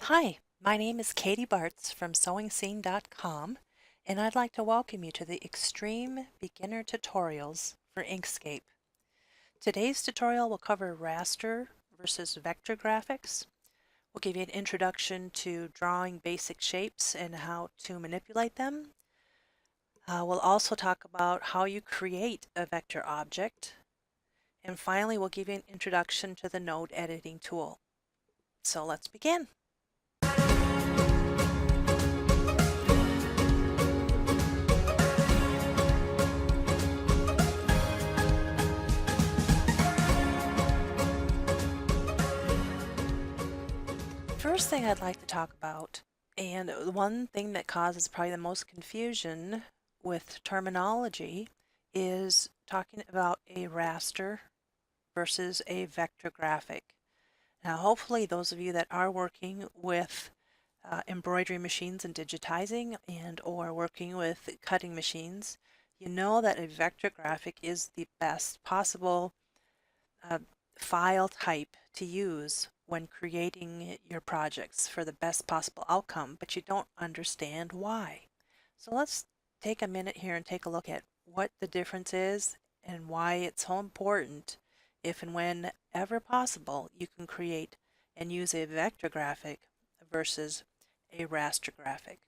Hi, my name is Katie Bartz from SewingScene.com, and I'd like to welcome you to the Extreme Beginner Tutorials for Inkscape. Today's tutorial will cover raster versus vector graphics. We'll give you an introduction to drawing basic shapes and how to manipulate them. We'll also talk about how you create a vector object. And finally, we'll give you an introduction to the node editing tool. So let's begin. First thing I'd like to talk about, and the one thing that causes probably the most confusion with terminology, is talking about a raster versus a vector graphic. Now, hopefully those of you that are working with embroidery machines and digitizing or working with cutting machines, you know that a vector graphic is the best possible file type to use when creating your projects for the best possible outcome, but you don't understand why. So let's take a minute here and take a look at what the difference is and why it's so important if and whenever possible you can create and use a vector graphic versus a raster graphic.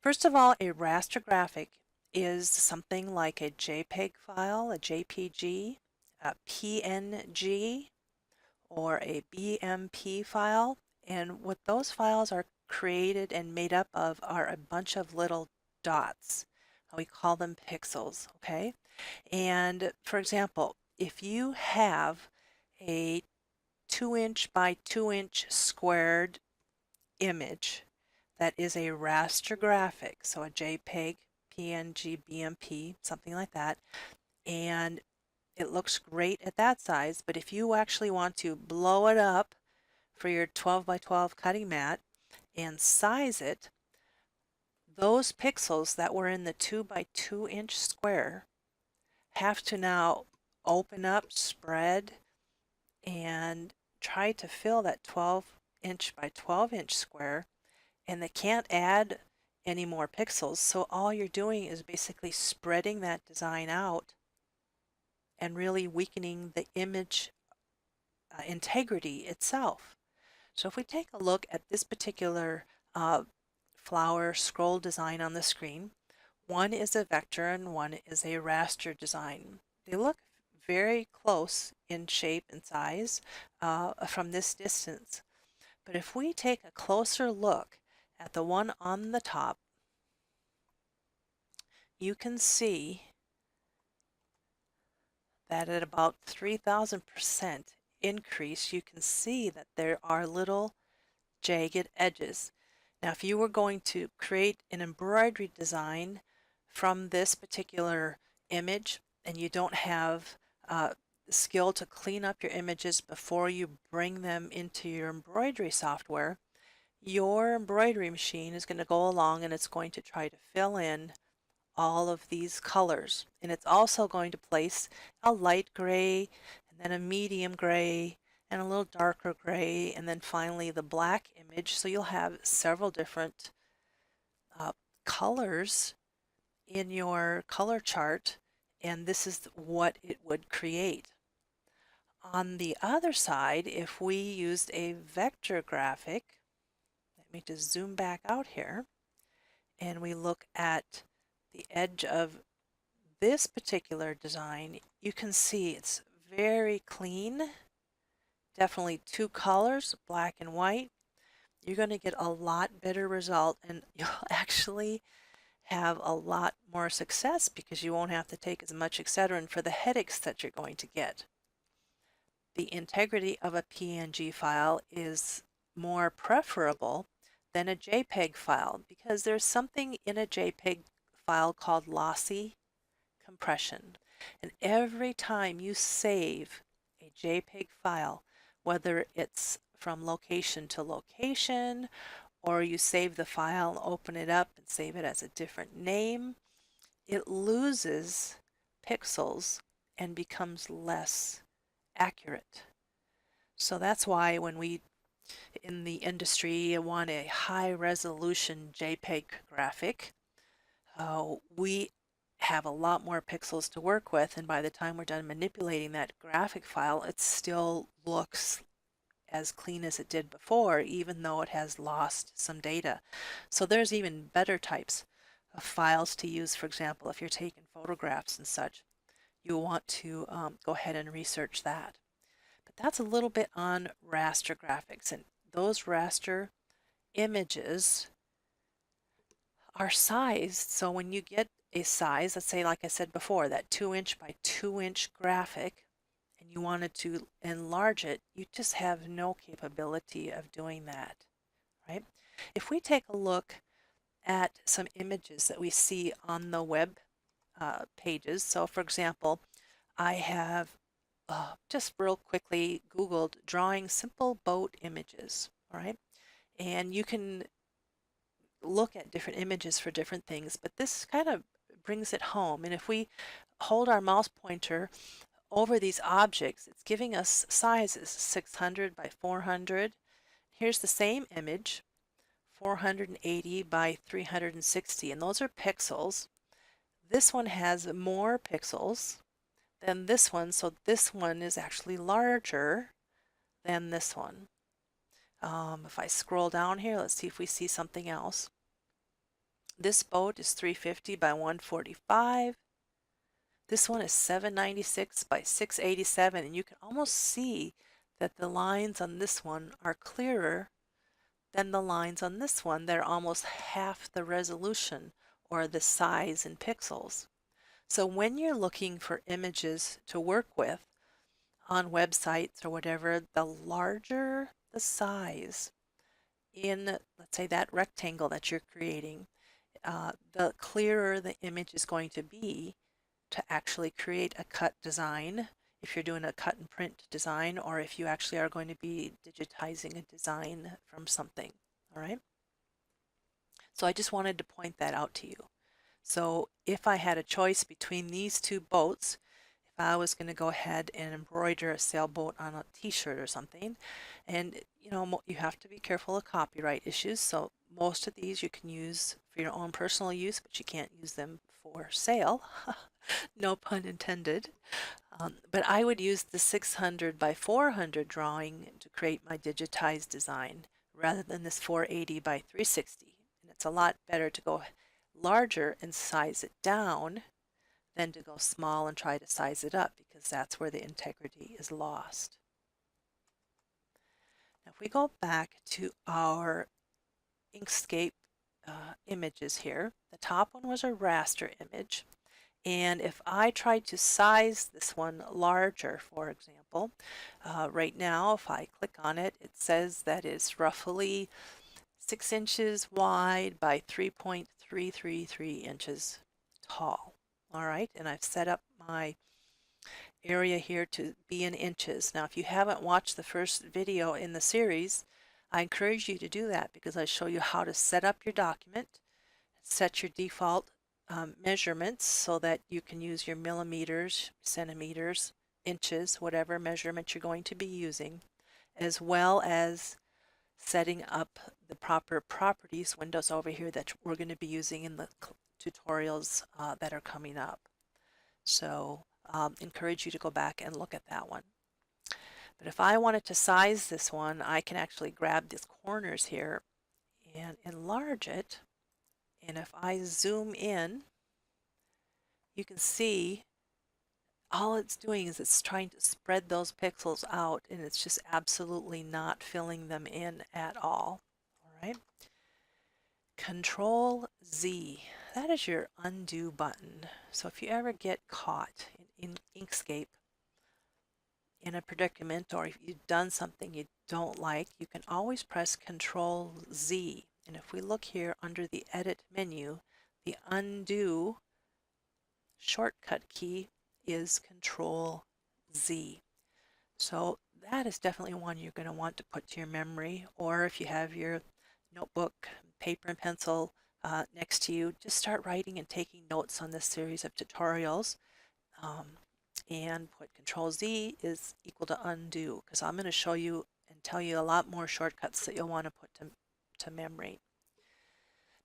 First of all, a raster graphic is something like a JPEG file, a JPG, a PNG, or a BMP file. And what those files are created and made up of are a bunch of little dots. We call them pixels, okay? And for example, if you have a 2-inch by 2-inch squared image that is a raster graphic, so a JPEG, PNG, BMP, something like that, and it looks great at that size, but if you actually want to blow it up for your 12 by 12 cutting mat and size it, those pixels that were in the 2 by 2-inch square have to now open up, spread, and try to fill that 12-inch by 12-inch square, and they can't add any more pixels. So all you're doing is basically spreading that design out and really weakening the image integrity itself. So if we take a look at this particular flower scroll design on the screen, one is a vector and one is a raster design. They look very close in shape and size from this distance. But if we take a closer look at the one on the top, you can see that at about 3,000% increase, you can see that there are little jagged edges. Now, if you were going to create an embroidery design from this particular image and you don't have skill to clean up your images before you bring them into your embroidery software, your embroidery machine is going to go along and it's going to try to fill in all of these colors. And it's also going to place a light gray and then a medium gray and a little darker gray and then finally the black image. So you'll have several different colors in your color chart, and this is what it would create. On the other side, if we used a vector graphic, let me just zoom back out here, and we look at the edge of this particular design, you can see it's very clean, definitely two colors, black and white. You're going to get a lot better result, and you'll actually have a lot more success because you won't have to take as much Excedrin for the headaches that you're going to get. The integrity of a PNG file is more preferable than a JPEG file because there's something in a JPEG file called lossy compression. And every time you save a JPEG file, whether it's from location to location or you save the file and open it up and save it as a different name, it loses pixels and becomes less accurate. So that's why when we in the industry, you want a high resolution JPEG graphic. We have a lot more pixels to work with, and by the time we're done manipulating that graphic file, it still looks as clean as it did before, even though it has lost some data. So there's even better types of files to use. For example, if you're taking photographs and such, you want to go ahead and research that. But that's a little bit on raster graphics, and those raster images are sized. So when you get a size, let's say, like I said before, that 2" by 2" graphic, and you wanted to enlarge it, you just have no capability of doing that, right? If we take a look at some images that we see on the web pages, so for example, I have just real quickly Googled drawing simple boat images, all right? And you can look at different images for different things, but this kind of brings it home. And if we hold our mouse pointer over these objects, it's giving us sizes, 600 by 400. Here's the same image, 480 by 360, and those are pixels. This one has more pixels than this one, so this one is actually larger than this one. If I scroll down here, let's see if we see something else. This boat is 350 by 145. This one is 796 by 687, and you can almost see that the lines on this one are clearer than the lines on this one. They're almost half the resolution or the size in pixels. So when you're looking for images to work with on websites or whatever, the larger the size in, let's say, that rectangle that you're creating, the clearer the image is going to be to actually create a cut design, if you're doing a cut and print design, or if you actually are going to be digitizing a design from something, all right? So I just wanted to point that out to you. So if I had a choice between these two boats, if I was going to go ahead and embroider a sailboat on a t-shirt or something, and you know, you have to be careful of copyright issues, so most of these you can use for your own personal use, but you can't use them for sale. No pun intended. But I would use the 600 by 400 drawing to create my digitized design rather than this 480 by 360. And it's a lot better to go larger and size it down than to go small and try to size it up, because that's where the integrity is lost. Now if we go back to our Inkscape images here, the top one was a raster image. And if I try to size this one larger, for example, right now, if I click on it, it says that it's roughly 6 inches wide by 3.333 inches tall. All right, and I've set up my area here to be in inches. Now, if you haven't watched the first video in the series, I encourage you to do that, because I show you how to set up your document, set your default measurements so that you can use your millimeters, centimeters, inches, whatever measurement you're going to be using, as well as setting up the proper properties windows over here that we're going to be using in the tutorials that are coming up. So encourage you to go back and look at that one. But if I wanted to size this one, I can actually grab these corners here and enlarge it. And if I zoom in, you can see all it's doing is it's trying to spread those pixels out, and it's just absolutely not filling them in at all. All right. Control Z, that is your undo button. So if you ever get caught in Inkscape in a predicament, or if you've done something you don't like, you can always press Control Z. And if we look here under the Edit menu, the undo shortcut key is Control Z. So that is definitely one you're going to want to put to your memory, or if you have your notebook, paper and pencil next to you, just start writing and taking notes on this series of tutorials, and put Control Z is equal to undo, because I'm going to show you and and tell you a lot more shortcuts that you'll want to put to memory.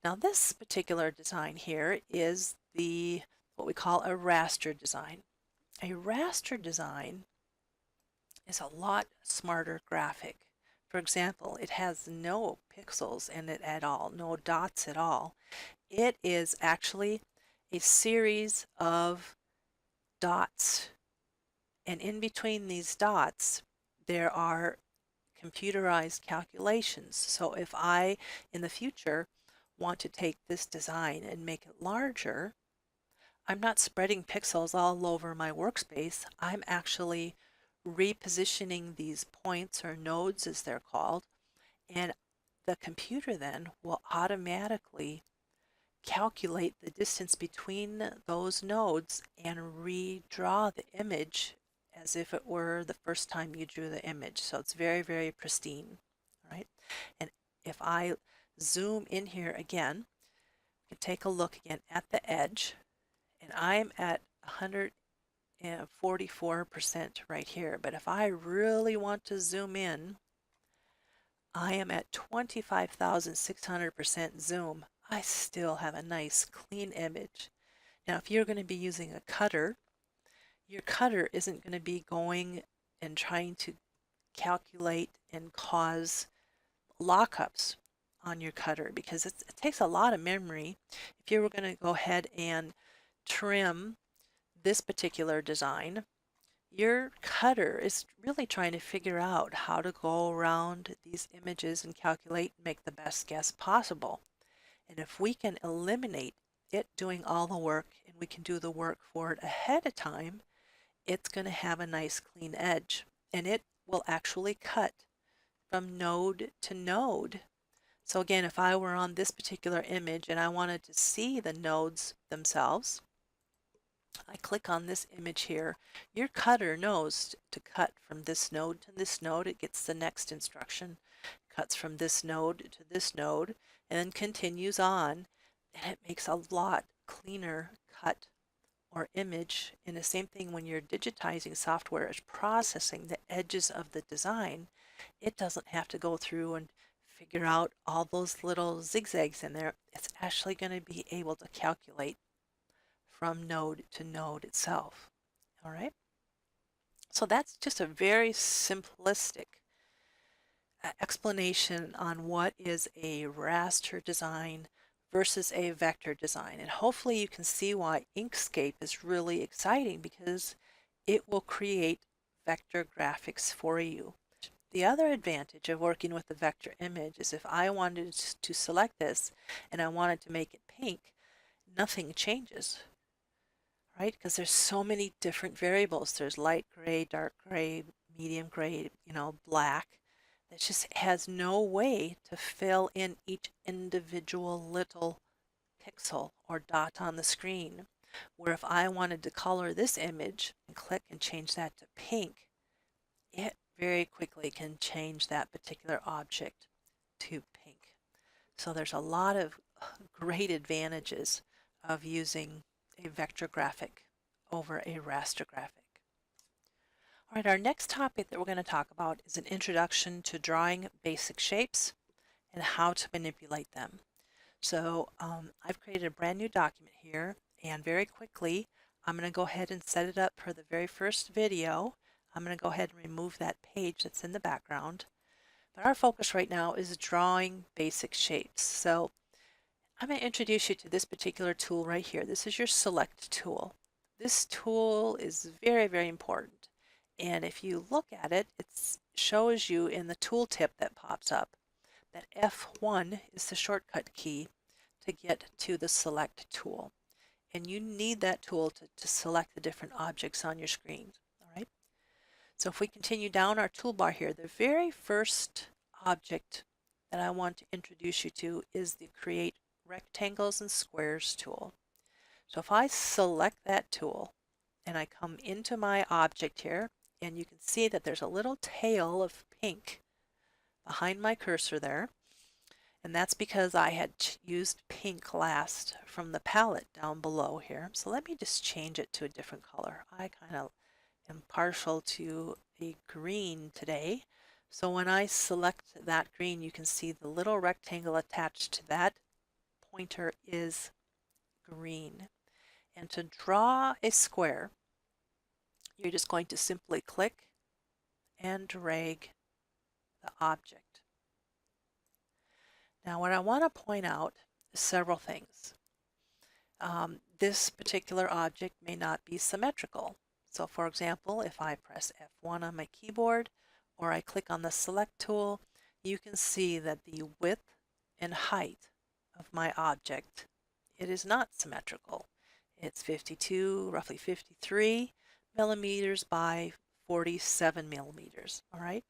Now this particular design here is what we call a raster design. A raster design is a lot smarter graphic. For example, it has no pixels in it at all, no dots at all. It is actually a series of dots, and in between these dots there are computerized calculations. So if I, in the future, want to take this design and make it larger, I'm not spreading pixels all over my workspace. I'm actually repositioning these points, or nodes as they're called, and the computer then will automatically calculate the distance between those nodes and redraw the image as if it were the first time you drew the image. So it's very, very pristine, all right? And if I zoom in here again, you can take a look again at the edge, and I'm at 144% right here. But if I really want to zoom in, I am at 25,600% zoom. I still have a nice clean image. Now, if you're going to be using a cutter, your cutter isn't going to be going and trying to calculate and cause lockups on your cutter, because it takes a lot of memory. If you were going to go ahead and trim this particular design, your cutter is really trying to figure out how to go around these images and calculate and make the best guess possible. And if we can eliminate it doing all the work, and we can do the work for it ahead of time, it's going to have a nice clean edge, and it will actually cut from node to node. So again, if I were on this particular image and I wanted to see the nodes themselves, I click on this image here. Your cutter knows to cut from this node to this node. It gets the next instruction, cuts from this node to this node, and then continues on, and it makes a lot cleaner cut or image. And the same thing when you're digitizing software is processing the edges of the design. It doesn't have to go through and figure out all those little zigzags in there. It's actually going to be able to calculate from node to node itself. All right. So that's just a very simplistic explanation on what is a raster design versus a vector design. And hopefully you can see why Inkscape is really exciting, because it will create vector graphics for you. The other advantage of working with the vector image is if I wanted to select this and I wanted to make it pink, nothing changes, right? Because there's so many different variables. There's light gray, dark gray, medium gray, black. It just has no way to fill in each individual little pixel or dot on the screen. Where if I wanted to color this image and click and change that to pink, it very quickly can change that particular object to pink. So there's a lot of great advantages of using a vector graphic over a raster graphic. All right, our next topic that we're going to talk about is an introduction to drawing basic shapes and how to manipulate them. So I've created a brand new document here, and very quickly I'm going to go ahead and set it up for the very first video. I'm going to go ahead and remove that page that's in the background. But our focus right now is drawing basic shapes. So I'm going to introduce you to this particular tool right here. This is your select tool. This tool is very, very important. And if you look at it, it shows you in the tooltip that pops up that F1 is the shortcut key to get to the select tool. And you need that tool to select the different objects on your screen. All right. So if we continue down our toolbar here, the very first object that I want to introduce you to is the Create Rectangles and Squares tool. So if I select that tool and I come into my object here, and you can see that there's a little tail of pink behind my cursor there, and that's because I had used pink last from the palette down below here. So let me just change it to a different color. I kind of am partial to a green today, So when I select that green, you can see the little rectangle attached to that pointer is green. And to draw a square, you're just going to simply click and drag the object. Now what I want to point out is several things. This particular object may not be symmetrical. So for example, if I press F1 on my keyboard or I click on the select tool, you can see that the width and height of my object, it is not symmetrical. It's 52, roughly 53 millimeters by 47 millimeters, all right?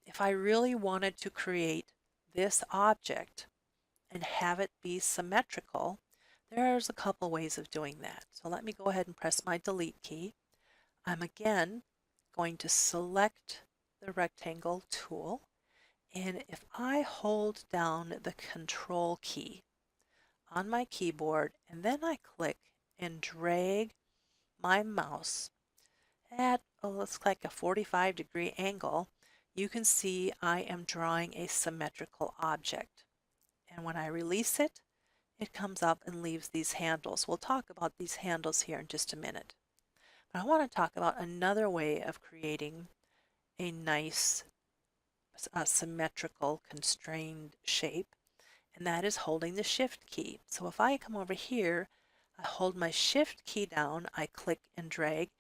If I really wanted to create this object and have it be symmetrical, there's a couple ways of doing that. So let me go ahead and press my delete key. I'm again going to select the rectangle tool, and if I hold down the control key on my keyboard and then I click and drag my mouse at looks like a 45-degree angle, you can see I am drawing a symmetrical object. And when I release it, it comes up and leaves these handles. We'll talk about these handles here in just a minute. But I want to talk about another way of creating a nice symmetrical constrained shape, and that is holding the shift key. So if I come over here, I hold my shift key down, I click and drag,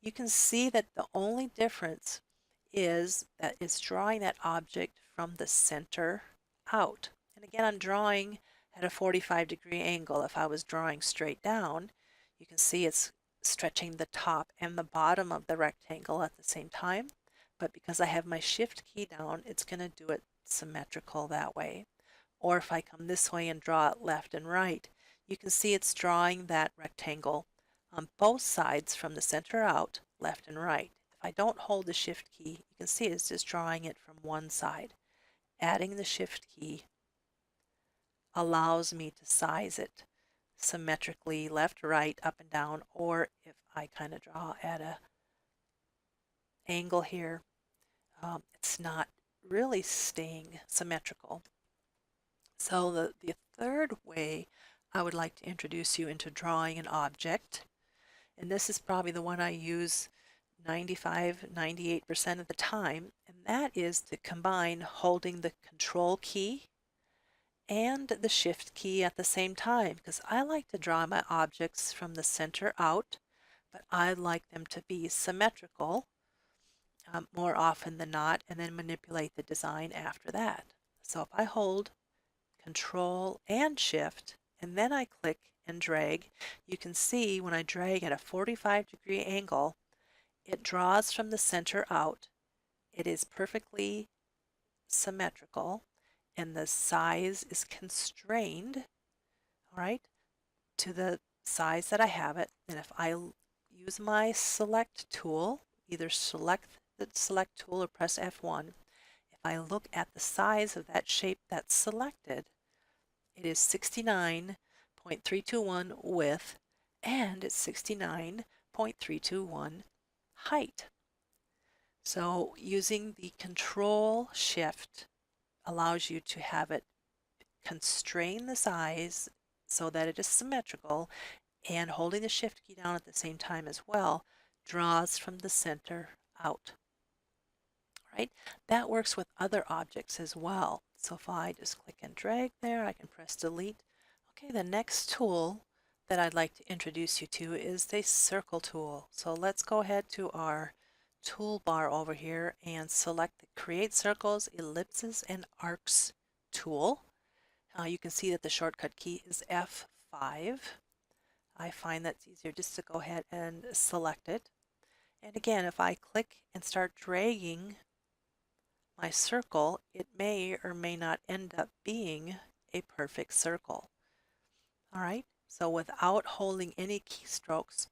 you can see that the only difference is that it's drawing that object from the center out. And again, I'm drawing at a 45-degree angle. If I was drawing straight down, you can see it's stretching the top and the bottom of the rectangle at the same time. But because I have my shift key down, it's going to do it symmetrical that way. Or if I come this way and draw it left and right, you can see it's drawing that rectangle on both sides from the center out, left and right. If I don't hold the shift key, you can see it's just drawing it from one side. Adding the shift key allows me to size it symmetrically left, right, up and down, or if I kind of draw at a angle here, it's not really staying symmetrical. So the third way I would like to introduce you into drawing an object, and this is probably the one I use 95-98% of the time, and that is to combine holding the control key and the shift key at the same time, because I like to draw my objects from the center out, but I like them to be symmetrical more often than not, and then manipulate the design after that. So if I hold Control and Shift, and then I click and drag, you can see when I drag at a 45-degree angle, it draws from the center out. It is perfectly symmetrical, and the size is constrained, all right, to the size that I have it. And if I use my select tool, either select the select tool or press F1, if I look at the size of that shape that's selected, it is 69.321 width and it's 69.321 height. So using the Control Shift allows you to have it constrain the size so that it is symmetrical, and holding the Shift key down at the same time as well draws from the center out. Right? That works with other objects as well. So if I just click and drag there, I can press delete. Okay, the next tool that I'd like to introduce you to is the circle tool. So let's go ahead to our toolbar over here and select the Create Circles, Ellipses, and Arcs tool. You can see that the shortcut key is F5. I find that's easier just to go ahead and select it. And again, if I click and start dragging my circle, it may or may not end up being a perfect circle. All right, so without holding any keystrokes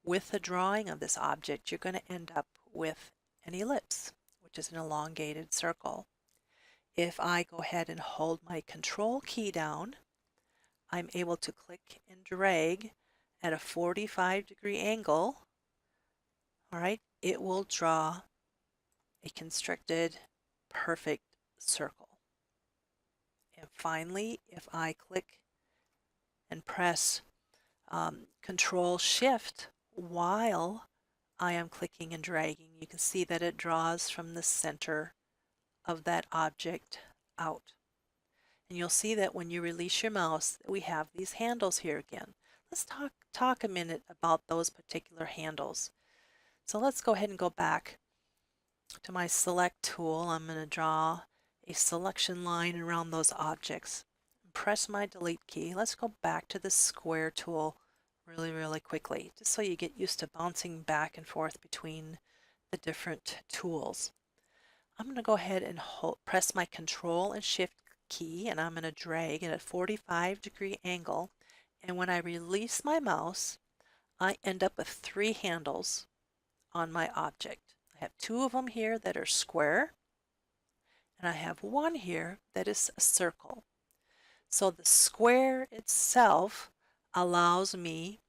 with the drawing of this object, you're going to end up with an ellipse, which is an elongated circle. If I go ahead and hold my control key down, I'm able to click and drag at a 45-degree angle. All right, it will draw a constricted perfect circle. And finally, if I click and press Control-Shift while I am clicking and dragging, you can see that it draws from the center of that object out. And you'll see that when you release your mouse, we have these handles here again. Let's talk a minute about those particular handles. So let's go ahead and go back to my select tool. I'm going to draw a selection line around those objects. Press my delete key. Let's go back to the square tool really quickly, just so you get used to bouncing back and forth between the different tools. I'm going to go ahead and press my Control and Shift key, and I'm going to drag at a 45-degree angle. And when I release my mouse, I end up with 3 handles on my object. I have 2 of them here that are square, and I have 1 here that is a circle. So the square itself allows me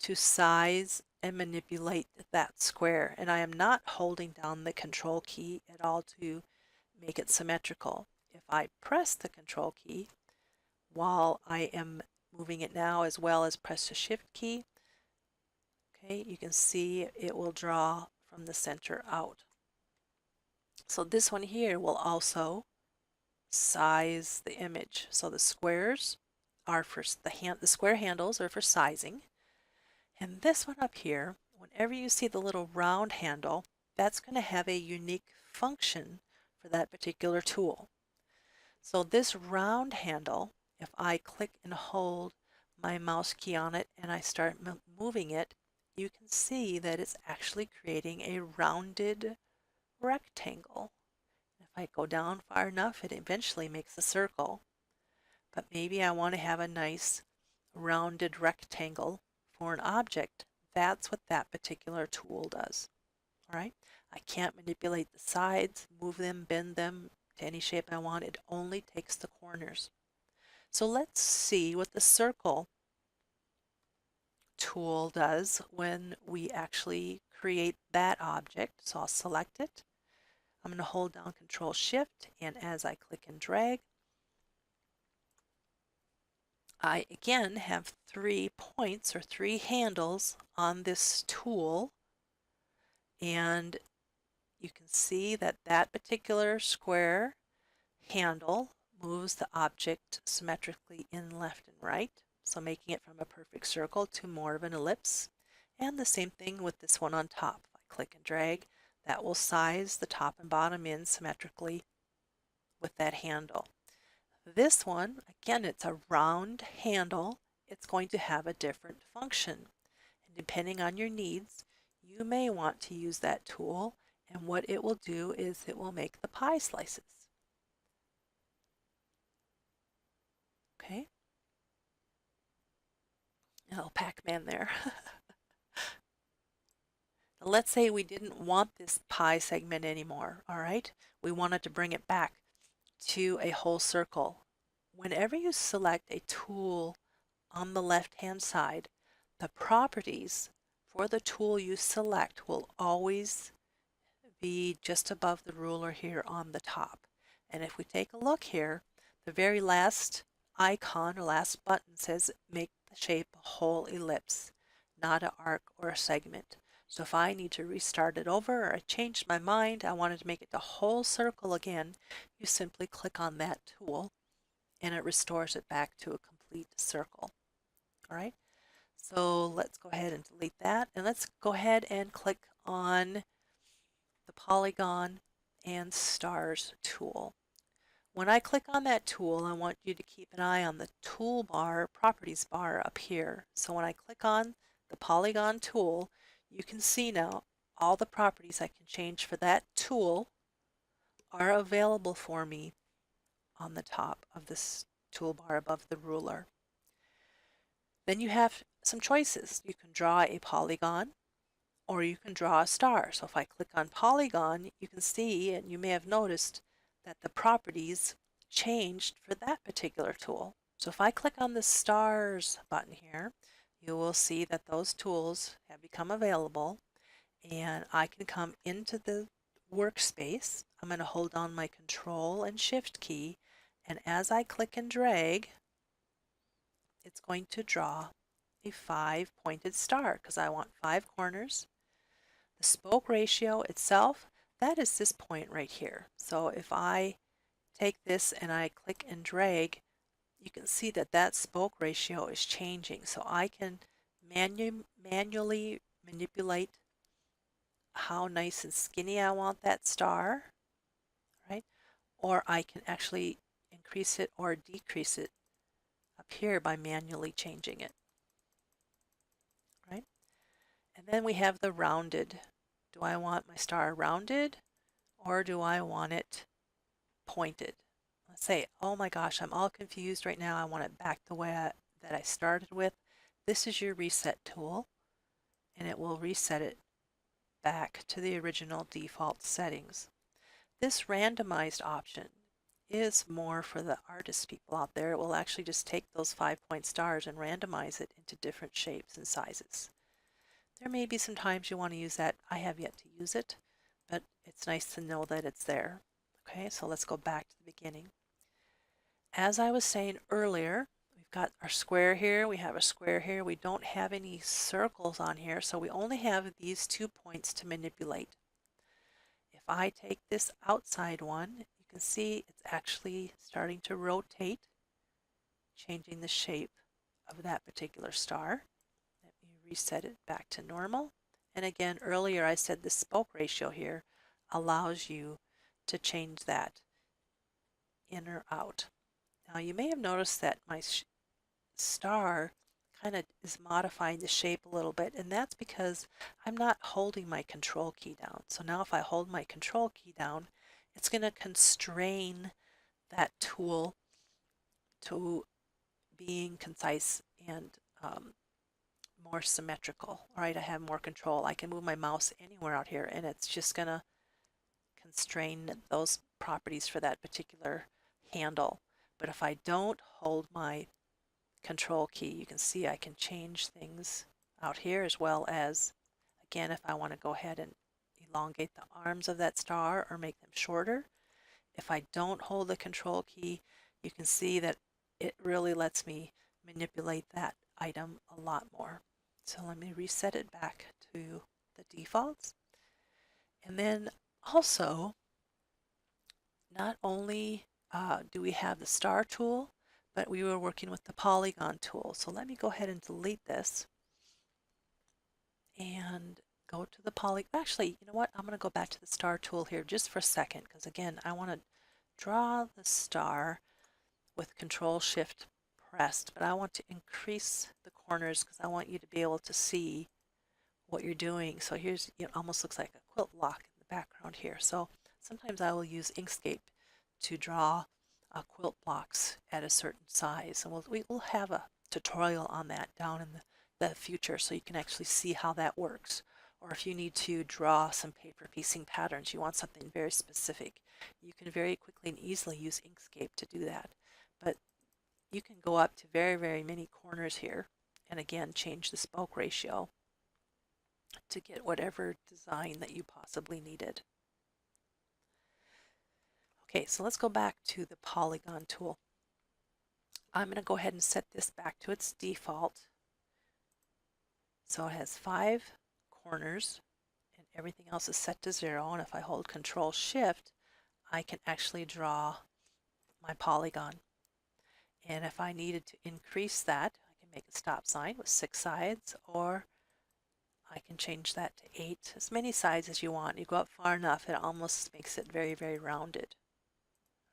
to size and manipulate that square, and I am not holding down the Control key at all to make it symmetrical. If I press the Control key while I am moving it now, as well as press the Shift key, okay, you can see it will draw from the center out. So this one here will also size the image. So the squares are for the square handles are for sizing. And this one up here, whenever you see the little round handle, that's going to have a unique function for that particular tool. So this round handle, if I click and hold my mouse key on it and I start moving it, you can see that it's actually creating a rounded rectangle. If I go down far enough, it eventually makes a circle. But maybe I want to have a nice rounded rectangle for an object. That's what that particular tool does. All right, I can't manipulate the sides, move them, bend them to any shape I want. It only takes the corners. So let's see what the circle tool does when we actually create that object. So I'll select it. I'm going to hold down Control-Shift, and as I click and drag, I again have 3 points or 3 handles on this tool, and you can see that that particular square handle moves the object symmetrically in left and right, so making it from a perfect circle to more of an ellipse. And the same thing with this one on top. If I click and drag, that will size the top and bottom in symmetrically with that handle. This one, again, it's a round handle. It's going to have a different function. And depending on your needs, you may want to use that tool, and what it will do is it will make the pie slices. Okay? Oh, Pac-Man there. Let's say we didn't want this pie segment anymore, all right? We wanted to bring it back to a whole circle. Whenever you select a tool on the left-hand side, the properties for the tool you select will always be just above the ruler here on the top. And if we take a look here, the very last icon or last button says make the shape a whole ellipse, not an arc or a segment. So if I need to restart it over, or I changed my mind, I wanted to make it a whole circle again, you simply click on that tool and it restores it back to a complete circle. All right, so let's go ahead and delete that, and let's go ahead and click on the Polygon and Stars tool. When I click on that tool, I want you to keep an eye on the toolbar properties bar up here. So when I click on the Polygon tool, you can see now all the properties I can change for that tool are available for me on the top of this toolbar above the ruler. Then you have some choices. You can draw a polygon, or you can draw a star. So if I click on Polygon, you can see, and you may have noticed, that the properties changed for that particular tool. So if I click on the Stars button here, you will see that those tools have become available, and I can come into the workspace, I'm going to hold down my Control and Shift key, and as I click and drag, it's going to draw a 5-pointed star because I want 5 corners. The spoke ratio itself, that is this point right here. So if I take this and I click and drag, you can see that that spoke ratio is changing. So I can manually manipulate how nice and skinny I want that star, right? Or I can actually increase it or decrease it up here by manually changing it, right? And then we have the rounded. Do I want my star rounded or do I want it pointed? Let's say, oh my gosh, I'm all confused right now. I want it back the way that I started with. This is your reset tool, and it will reset it back to the original default settings. This randomized option is more for the artist people out there. It will actually just take those 5-point stars and randomize it into different shapes and sizes. There may be some times you want to use that. I have yet to use it, but it's nice to know that it's there. Okay, so let's go back to the beginning. As I was saying earlier, we've got our square here, we have a square here, we don't have any circles on here, so we only have these 2 points to manipulate. If I take this outside one, you can see it's actually starting to rotate, changing the shape of that particular star. Let me reset it back to normal. And again, earlier I said the spoke ratio here allows you to change that in or out. Now you may have noticed that my star kind of is modifying the shape a little bit, and that's because I'm not holding my control key down. So now if I hold my control key down, it's going to constrain that tool to being concise and more symmetrical. All right, I have more control. I can move my mouse anywhere out here, and it's just going to constrain those properties for that particular handle. But if I don't hold my control key, you can see I can change things out here, as well as, again, if I want to go ahead and elongate the arms of that star or make them shorter. If I don't hold the control key, you can see that it really lets me manipulate that item a lot more. So let me reset it back to the defaults. And then also, not only do we have the star tool, but we were working with the polygon tool. So let me go ahead and delete this and go to the actually, you know what? I'm going to go back to the star tool here just for a second, because again, I want to draw the star with Control-Shift pressed, but I want to increase the corners because I want you to be able to see what you're doing. So here's, it almost looks like a quilt block in the background here. So sometimes I will use Inkscape to draw quilt blocks at a certain size. And we will have a tutorial on that down in the future so you can actually see how that works. Or if you need to draw some paper piecing patterns, you want something very specific, you can very quickly and easily use Inkscape to do that. But you can go up to very, very many corners here and again change the spoke ratio to get whatever design that you possibly needed. Okay, so let's go back to the polygon tool. I'm going to go ahead and set this back to its default. So it has 5 corners and everything else is set to 0. And if I hold Control-Shift, I can actually draw my polygon. And if I needed to increase that, I can make a stop sign with 6 sides, or I can change that to 8, as many sides as you want. You go up far enough, it almost makes it very, very rounded.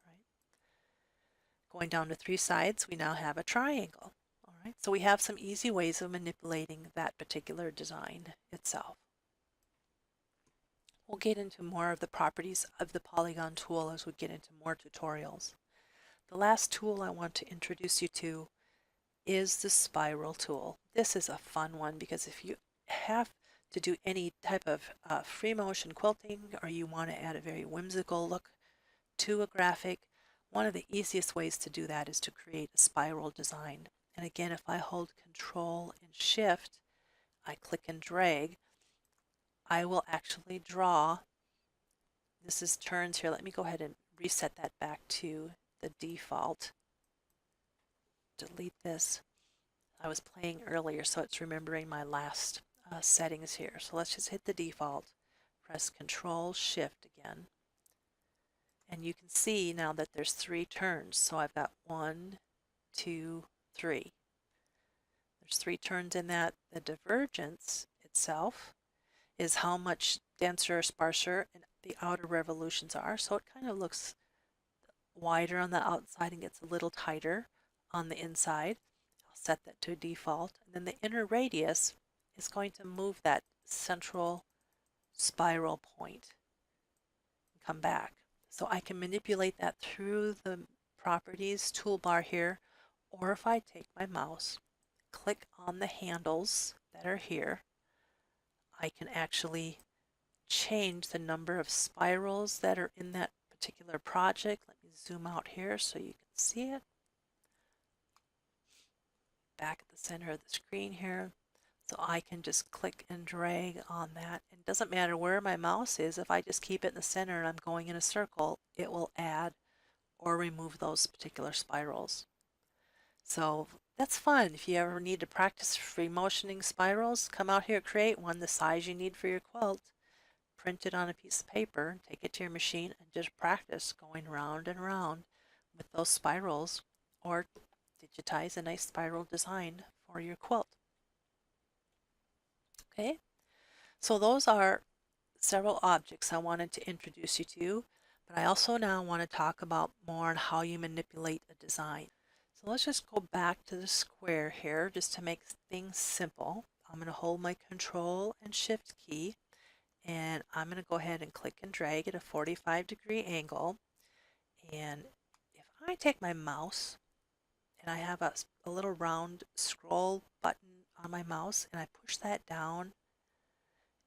Right. Going down to 3 sides, we now have a triangle. All right. So we have some easy ways of manipulating that particular design itself. We'll get into more of the properties of the polygon tool as we get into more tutorials. The last tool I want to introduce you to is the spiral tool. This is a fun one because if you have to do any type of free motion quilting, or you want to add a very whimsical look to a graphic, one of the easiest ways to do that is to create a spiral design. And again, if I hold Control and Shift, I click and drag, I will actually draw this is turns here. Let me go ahead and reset that back to the default. Delete this. I was playing earlier, so it's remembering my last settings here. So let's just hit the default, press Control-Shift again. And you can see now that there's 3 turns. So I've got 1, 2, 3. There's 3 turns in that. The divergence itself is how much denser or sparser the outer revolutions are. So it kind of looks wider on the outside and gets a little tighter on the inside. I'll set that to default. And then the inner radius is going to move that central spiral point and come back. So I can manipulate that through the properties toolbar here, or if I take my mouse, click on the handles that are here, I can actually change the number of spirals that are in that particular project. Let me zoom out here so you can see it. Back at the center of the screen here. So I can just click and drag on that. It doesn't matter where my mouse is. If I just keep it in the center and I'm going in a circle, it will add or remove those particular spirals. So that's fun. If you ever need to practice free motioning spirals, come out here, create one the size you need for your quilt, print it on a piece of paper, take it to your machine, and just practice going round and round with those spirals, or digitize a nice spiral design for your quilt. Okay, so those are several objects I wanted to introduce you to, but I also now want to talk about more on how you manipulate a design. So let's just go back to the square here just to make things simple. I'm going to hold my Control and Shift key, and I'm going to go ahead and click and drag at a 45-degree angle. And if I take my mouse and I have a little round scroll button on my mouse and I push that down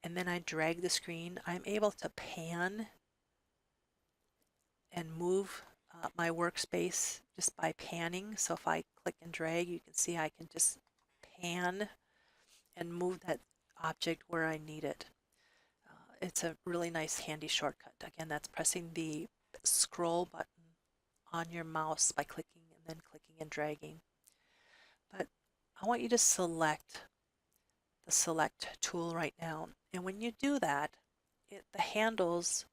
and then I drag the screen, I'm able to pan and move my workspace just by panning. So if I click and drag, you can see I can just pan and move that object where I need it. It's a really nice handy shortcut. Again, that's pressing the scroll button on your mouse by clicking and then clicking and dragging. But I want you to select the select tool right now. And when you do that, the handles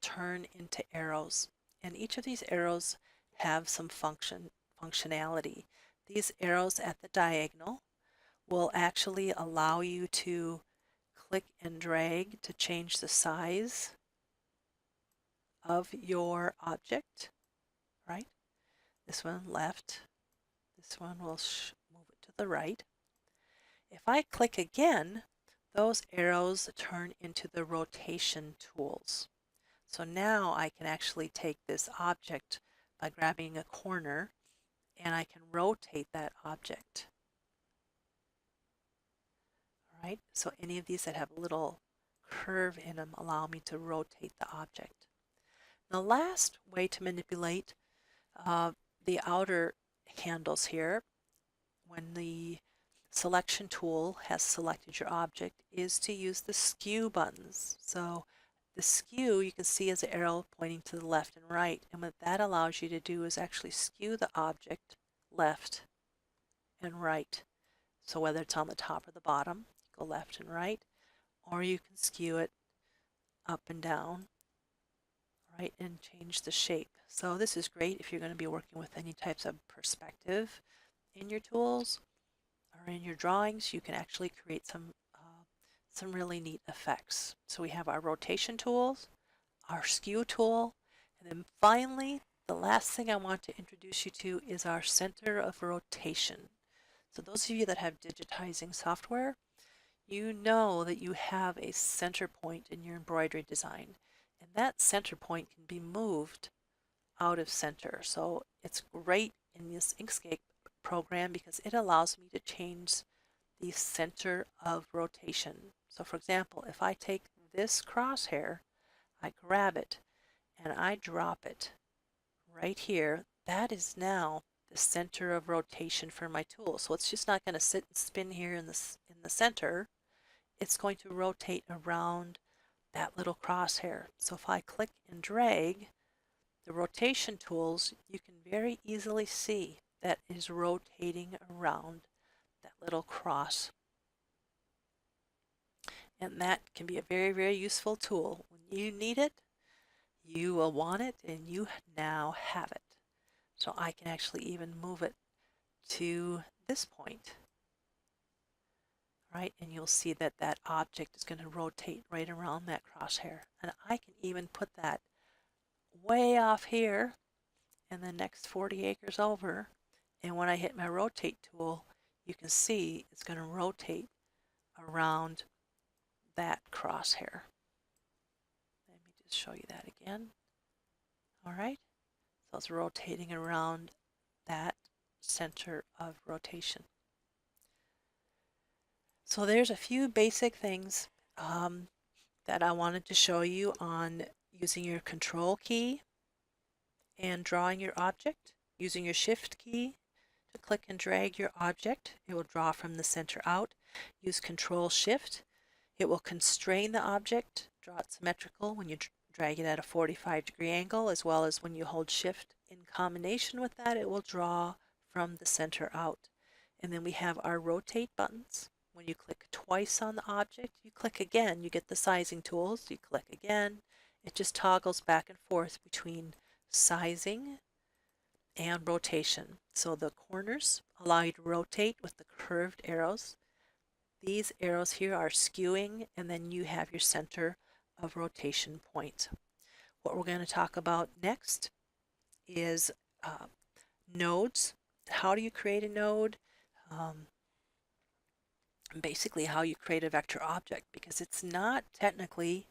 turn into arrows. And each of these arrows have some functionality. These arrows at the diagonal will actually allow you to click and drag to change the size of your object, right? This one left, this one will move it to the right. If I click again, those arrows turn into the rotation tools. So now I can actually take this object by grabbing a corner and I can rotate that object. All right, so any of these that have a little curve in them allow me to rotate the object. The last way to manipulate the outer handles here, when the selection tool has selected your object, is to use the skew buttons. So the skew you can see as an arrow pointing to the left and right, and what that allows you to do is actually skew the object left and right. So whether it's on the top or the bottom, go left and right, or you can skew it up and down, right, and change the shape. So this is great if you're going to be working with any types of perspective in your tools or in your drawings. You can actually create some really neat effects. So we have our rotation tools, our skew tool, and then finally the last thing I want to introduce you to is our center of rotation. So those of you that have digitizing software, you know that you have a center point in your embroidery design, and that center point can be moved out of center. So it's great in this Inkscape program because it allows me to change the center of rotation. So for example, if I take this crosshair, I grab it and I drop it right here, that is now the center of rotation for my tool. So it's just not going to sit and spin here in the center. It's going to rotate around that little crosshair. So if I click and drag the rotation tools, you can very easily see that is rotating around that little cross. And that can be a very, very useful tool. When you need it, you will want it, and you now have it. So I can actually even move it to this point, right? And you'll see that that object is going to rotate right around that crosshair. And I can even put that way off here in the next 40 acres over. And when I hit my rotate tool, you can see it's going to rotate around that crosshair. Let me just show you that again. All right. So it's rotating around that center of rotation. So there's a few basic things that I wanted to show you on using your control key and drawing your object, using your shift key to click and drag your object. It will draw from the center out. Use CtrlShift. It will constrain the object, draw it symmetrical when you drag it at a 45-degree angle, as well as when you hold shift in combination with that, it will draw from the center out. And then we have our rotate buttons. When you click twice on the object, you click again, you get the sizing tools, you click again. It just toggles back and forth between sizing and rotation. So the corners allow you to rotate with the curved arrows. These arrows here are skewing, and then you have your center of rotation point. What we're going to talk about next is nodes. How do you create a node? Basically how you create a vector object, because it's not technically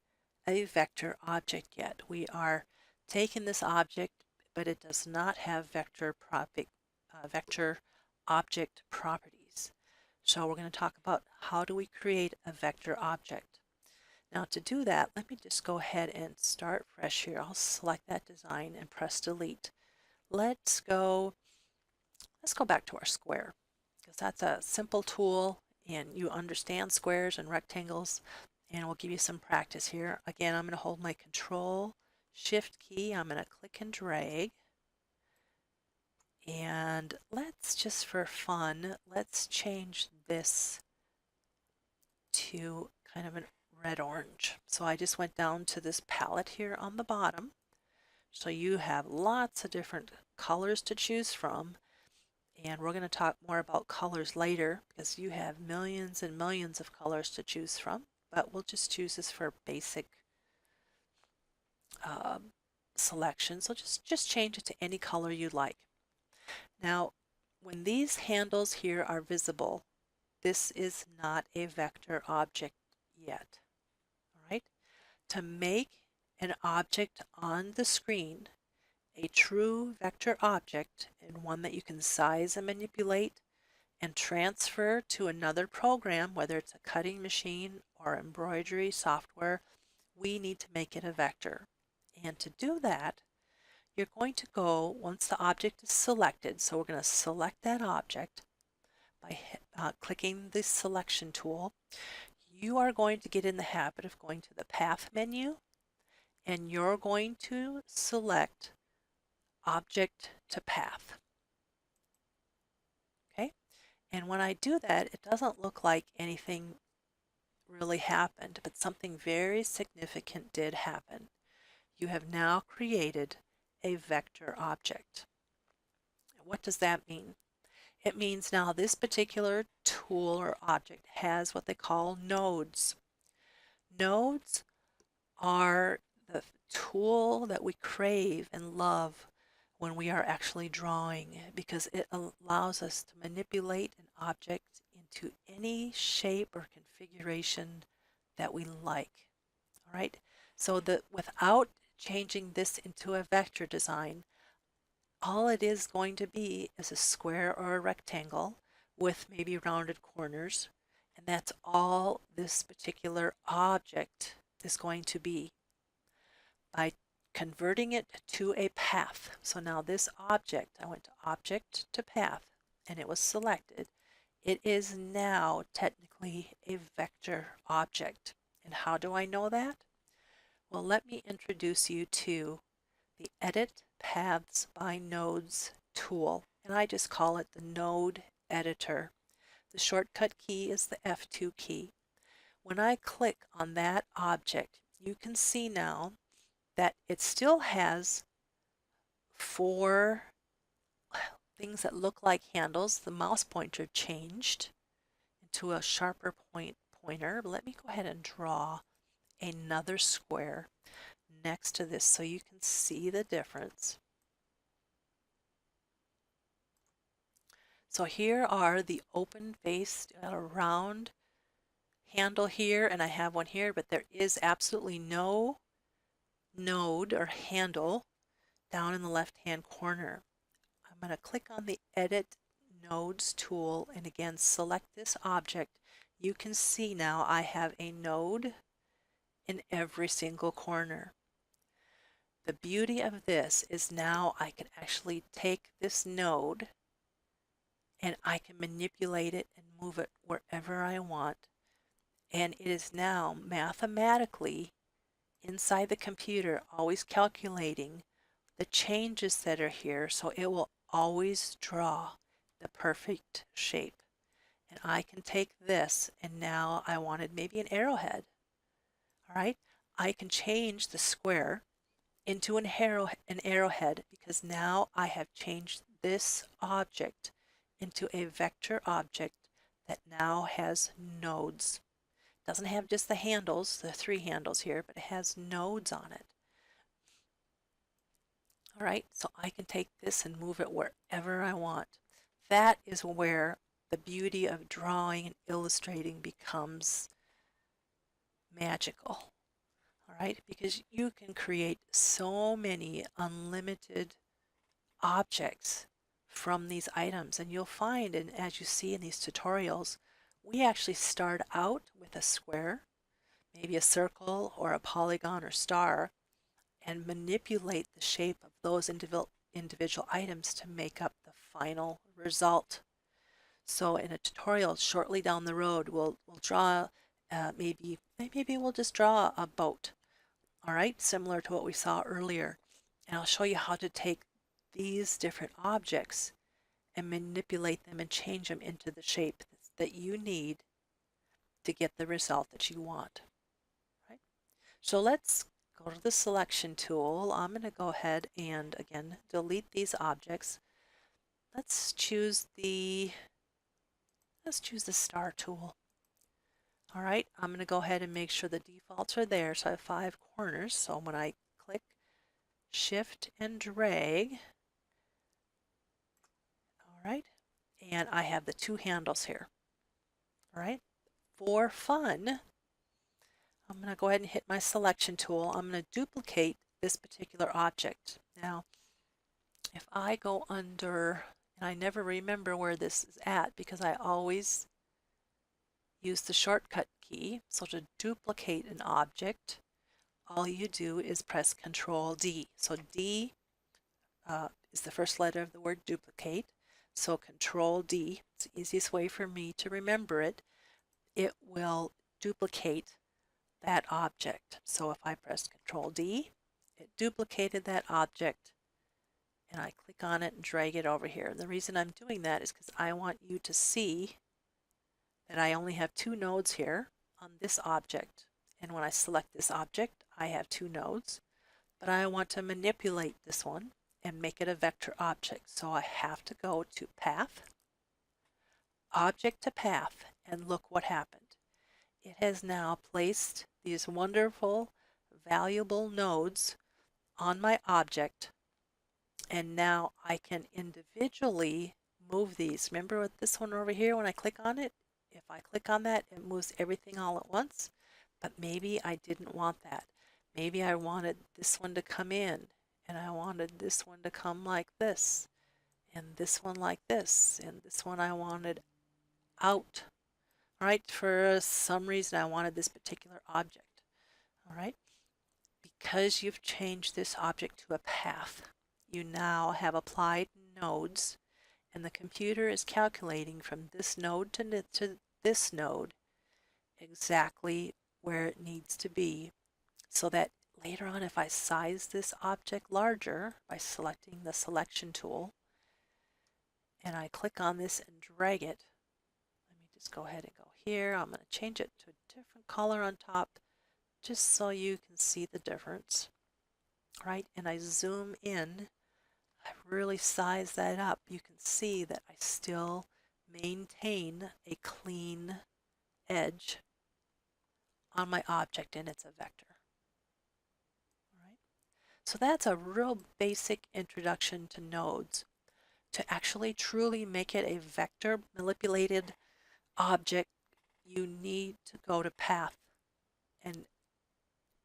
a vector object yet. We are taking this object, but it does not have vector object properties. So we're going to talk about how do we create a vector object. Now to do that, let me just go ahead and start fresh here. I'll select that design and press delete. Let's go back to our square, because that's a simple tool and you understand squares and rectangles, and we'll give you some practice here. Again, I'm going to hold my Control-Shift key. I'm going to click and drag. And let's just for fun, let's change this to kind of a red-orange. So I just went down to this palette here on the bottom. So you have lots of different colors to choose from. And we're going to talk more about colors later, because you have millions and millions of colors to choose from. But we'll just choose this for basic selection. So just change it to any color you like. Now, when these handles here are visible, this is not a vector object yet. All right? To make an object on the screen a true vector object, and one that you can size and manipulate and transfer to another program, whether it's a cutting machine or embroidery software, we need to make it a vector. And to do that, you're going to go, once the object is selected, so we're going to select that object by clicking the selection tool. You are going to get in the habit of going to the path menu, and you're going to select object to path. Okay, and when I do that, it doesn't look like anything really happened, but something very significant did happen. You have now created a vector object. What does that mean? It means now this particular tool or object has what they call nodes. Nodes are the tool that we crave and love when we are actually drawing, because it allows us to manipulate an object into any shape or configuration that we like. All right, so without changing this into a vector design, all it is going to be is a square or a rectangle with maybe rounded corners, and that's all this particular object is going to be. By converting it to a path, so now this object, I went to object to path and it was selected, it is now technically a vector object. And how do I know that? Well, let me introduce you to the Edit Paths by Nodes tool, and I just call it the Node Editor. The shortcut key is the F2 key. When I click on that object, you can see now that it still has 4 things that look like handles. The mouse pointer changed into a sharper pointer. Let me go ahead and draw another square next to this so you can see the difference. So here are the open face, a round handle here, and I have one here, but there is absolutely no node or handle down in the left hand corner. I'm going to click on the Edit Nodes tool and again select this object. You can see now I have a node in every single corner. The beauty of this is now I can actually take this node and I can manipulate it and move it wherever I want. And it is now mathematically inside the computer always calculating the changes that are here, so it will always draw the perfect shape. And I can take this and now I wanted maybe an arrowhead. All right, I can change the square into an arrowhead because now I have changed this object into a vector object that now has nodes. It doesn't have just the handles, the 3 handles here, but it has nodes on it. All right, so I can take this and move it wherever I want. That is where the beauty of drawing and illustrating becomes magical. All right, because you can create so many unlimited objects from these items, and you'll find, and as you see in these tutorials, we actually start out with a square, maybe a circle or a polygon or star, and manipulate the shape of those individual items to make up the final result. So in a tutorial shortly down the road, we'll draw maybe we'll just draw a boat. All right, similar to what we saw earlier. And I'll show you how to take these different objects and manipulate them and change them into the shape that you need to get the result that you want. Right? So let's go to the selection tool. I'm going to go ahead and again delete these objects. Let's choose the star tool. All right, I'm going to go ahead and make sure the defaults are there. So I have 5 corners. So when I click Shift and drag, all right, and I have the 2 handles here. All right, for fun, I'm going to go ahead and hit my selection tool. I'm going to duplicate this particular object. Now, if I go under, and I never remember where this is at because I always use the shortcut key. So to duplicate an object, all you do is press Ctrl D. So D is the first letter of the word duplicate. So Ctrl D, it's the easiest way for me to remember it. It will duplicate that object. So if I press Ctrl D, it duplicated that object, and I click on it and drag it over here. And the reason I'm doing that is because I want you to see that I only have 2 nodes here on this object. And when I select this object, I have 2 nodes, but I want to manipulate this one and make it a vector object. So I have to go to Path, Object to Path, and look what happened. It has now placed these wonderful, valuable nodes on my object, and now I can individually move these. Remember with this one over here, when I click on it, if I click on that, it moves everything all at once, but maybe I didn't want that. Maybe I wanted this one to come in, and I wanted this one to come like this, and this one like this, and this one I wanted out. All right, for some reason I wanted this particular object. All right, because you've changed this object to a path, you now have applied nodes, and the computer is calculating from this node to this node exactly where it needs to be, so that later on, if I size this object larger by selecting the selection tool, and I click on this and drag it, let me just go ahead and go here. I'm going to change it to a different color on top just so you can see the difference. Right, and I zoom in, I really size that up. You can see that I still maintain a clean edge on my object, and it's a vector. All right, so that's a real basic introduction to nodes. To actually truly make it a vector manipulated object, you need to go to path and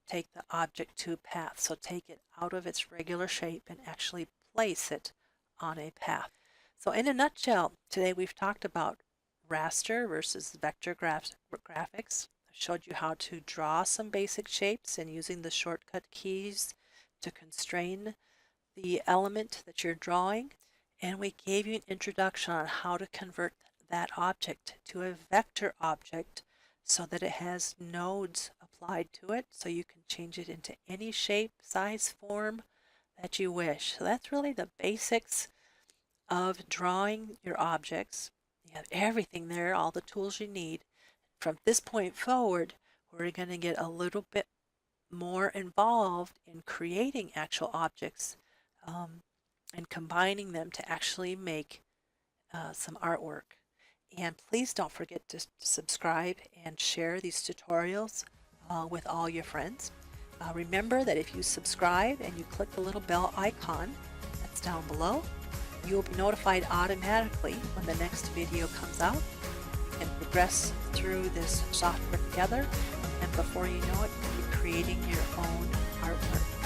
take the object to path. So take it out of its regular shape and actually place it on a path. So in a nutshell, today we've talked about raster versus vector graphics. I showed you how to draw some basic shapes and using the shortcut keys to constrain the element that you're drawing. And we gave you an introduction on how to convert that object to a vector object so that it has nodes applied to it, so you can change it into any shape, size, form that you wish. So that's really the basics of drawing your objects. You have everything there, all the tools you need. From this point forward, we're going to get a little bit more involved in creating actual objects and combining them to actually make some artwork. And please don't forget to subscribe and share these tutorials with all your friends. Remember that if you subscribe and you click the little bell icon that's down below, you will be notified automatically when the next video comes out. You can progress through this software together, and before you know it, you'll be creating your own artwork.